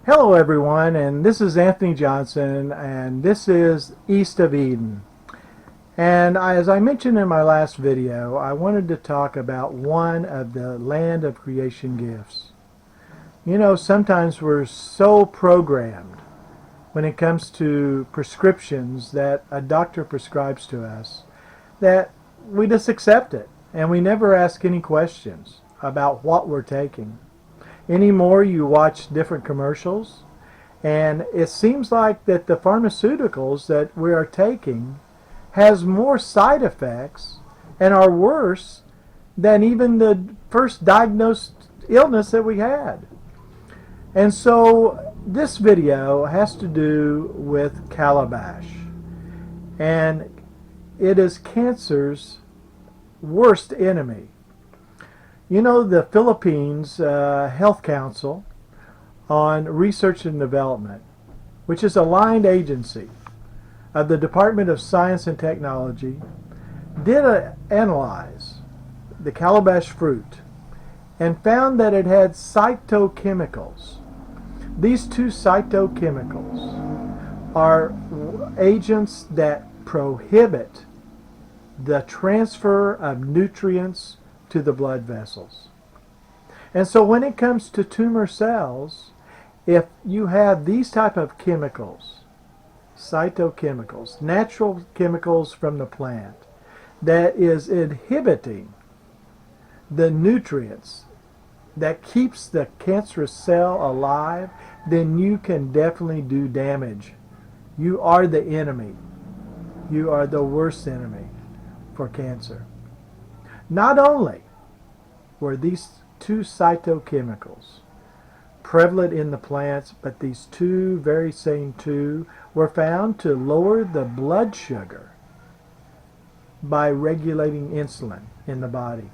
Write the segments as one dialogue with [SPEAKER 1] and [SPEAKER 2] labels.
[SPEAKER 1] Hello everyone, and this is Anthony Johnson, and this is East of Eden. And as I mentioned in my last video, I wanted to talk about one of the land of creation gifts. You know, sometimes we're so programmed when it comes to prescriptions that a doctor prescribes to us that we just accept it, and we never ask any questions about what we're taking. Anymore, you watch different commercials, and it seems like that the pharmaceuticals that we are taking has more side effects and are worse than even the first diagnosed illness that we had. And so this video has to do with Calabash, and it is cancer's worst enemy. You know, the Philippines Health Council on Research and Development, which is a aligned agency of the Department of Science and Technology, did analyze the calabash fruit and found that it had phytochemicals. These two phytochemicals are agents that prohibit the transfer of nutrients to the blood vessels. And so when it comes to tumor cells, if you have these type of chemicals, phytochemicals, natural chemicals from the plant, that is inhibiting the nutrients that keeps the cancerous cell alive, then you can definitely do damage. You are the enemy. You are the worst enemy for cancer. Not only were these two phytochemicals prevalent in the plants, but these very same two were found to lower the blood sugar by regulating insulin in the body.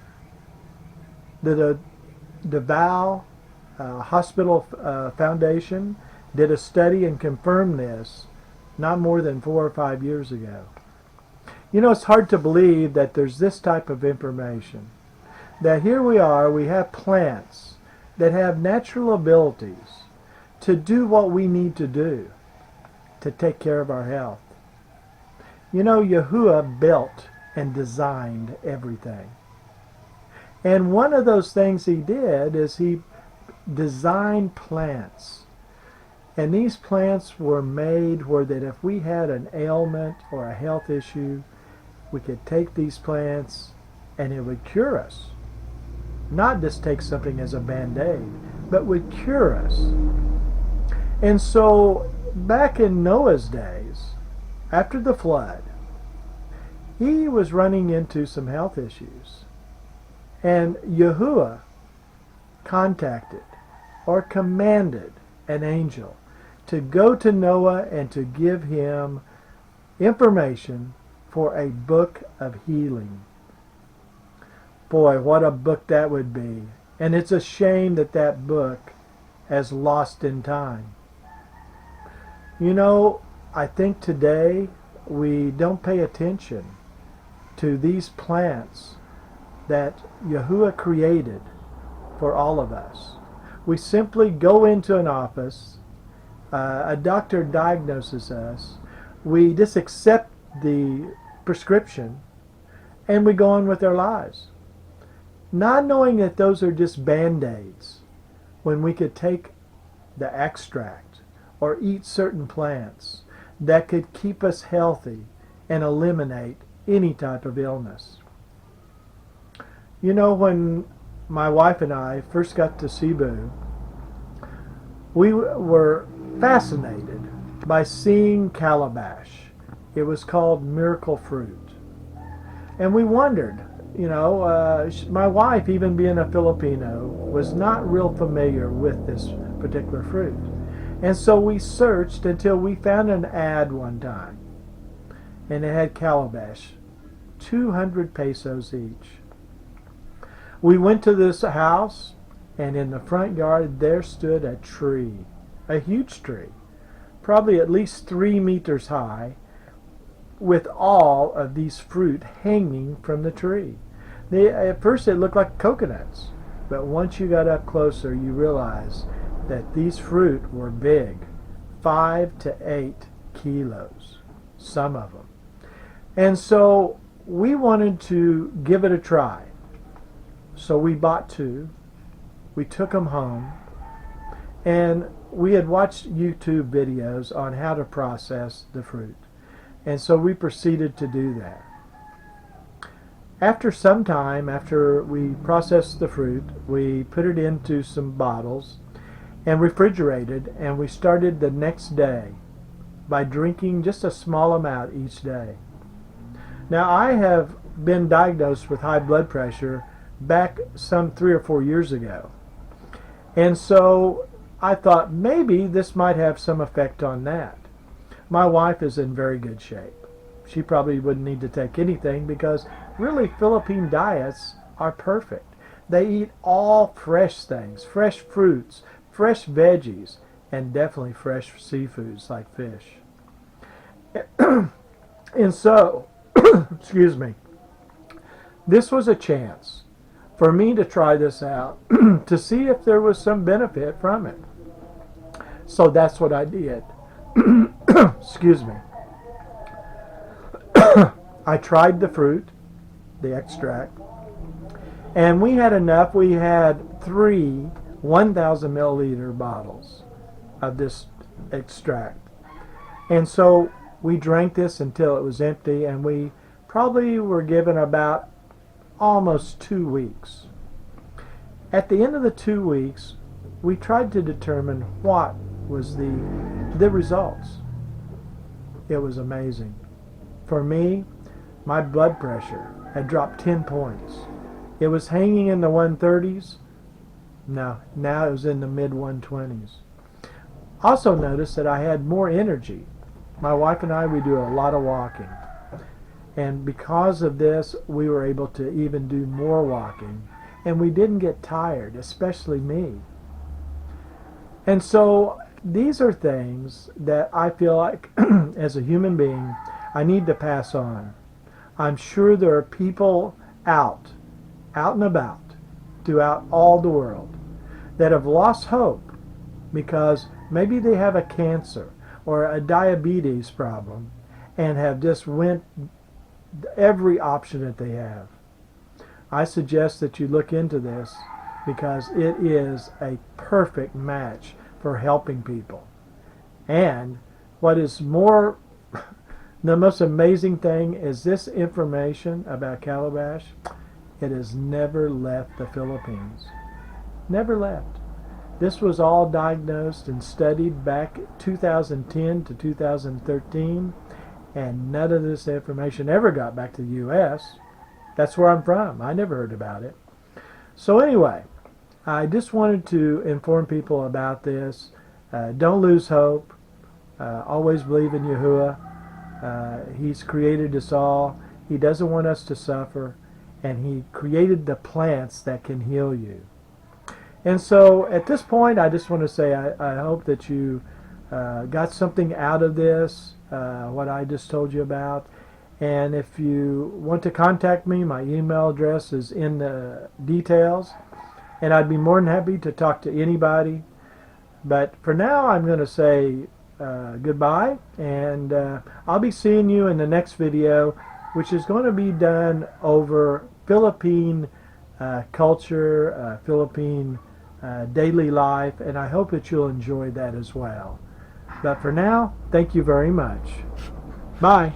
[SPEAKER 1] The DeVal Hospital Foundation did a study and confirmed this not more than 4 or 5 years ago. You know, it's hard to believe that there's this type of information. That here we have plants that have natural abilities to do what we need to do to take care of our health. You know, Yahuah built and designed everything. And one of those things he did is he designed plants. And these plants were made where that if we had an ailment or a health issue, we could take these plants and it would cure us. Not just take something as a band-aid, but would cure us. And so back in Noah's days, after the flood, he was running into some health issues. And Yahuah contacted or commanded an angel to go to Noah and to give him information for a book of healing. Boy, what a book that would be. And it's a shame that that book has lost in time. You know, I think today we don't pay attention to these plants that Yahuah created for all of us. We simply go into an office, a doctor diagnoses us, we just accept the prescription, and we go on with our lives. Not knowing that those are just band-aids when we could take the extract or eat certain plants that could keep us healthy and eliminate any type of illness. You know, when my wife and I first got to Cebu, we were fascinated by seeing calabash. It was called miracle fruit. And we wondered, you know, my wife, even being a Filipino, was not real familiar with this particular fruit. And so we searched until we found an ad one time. And it had calabash, 200 pesos each. We went to this house, and in the front yard there stood a tree, a huge tree, probably at least 3 meters high, with all of these fruit hanging from the tree. At first it looked like coconuts, but once you got up closer you realize that these fruit were big, 5 to 8 kilos, some of them. And so we wanted to give it a try. So we bought 2, we took them home, and we had watched YouTube videos on how to process the fruit. And so we proceeded to do that. After some time, after we processed the fruit, we put it into some bottles and refrigerated, and we started the next day by drinking just a small amount each day. Now, I have been diagnosed with high blood pressure back some 3 or 4 years ago. And so I thought maybe this might have some effect on that. My wife is in very good shape. She probably wouldn't need to take anything because really Philippine diets are perfect. They eat all fresh things, fresh fruits, fresh veggies, and definitely fresh seafoods like fish. And so, excuse me, this was a chance for me to try this out to see if there was some benefit from it. So that's what I did. Excuse me. I tried the fruit, the extract, and we had enough. We had 3 1,000 milliliter bottles of this extract. And so we drank this until it was empty, and we probably were given about almost 2 weeks. At the end of the 2 weeks, we tried to determine what was the results. It was amazing. For me, my blood pressure had dropped 10 points. It was hanging in the 130s. Now it was in the mid 120s. Also noticed that I had more energy. My wife and I, we do a lot of walking. And because of this, we were able to even do more walking. And we didn't get tired, especially me. And so these are things that I feel like as a human being, I need to pass on. I'm sure there are people out and about throughout all the world that have lost hope because maybe they have a cancer or a diabetes problem and have just went every option that they have. I suggest that you look into this because it is a perfect match for helping people. And what is more, the most amazing thing is this information about Calabash, it has never left the Philippines. Never left. This was all diagnosed and studied back 2010 to 2013, and none of this information ever got back to the U.S. That's where I'm from. I never heard about it. So anyway, I just wanted to inform people about this. Don't lose hope. Always believe in Yahuah. He's created us all. He doesn't want us to suffer, and He created the plants that can heal you. And so at this point, I just want to say I hope that you got something out of this, what I just told you about. And if you want to contact me, my email address is in the details. And I'd be more than happy to talk to anybody. But for now, I'm going to say goodbye. And I'll be seeing you in the next video, which is going to be done over Philippine culture, Philippine daily life. And I hope that you'll enjoy that as well. But for now, thank you very much. Bye.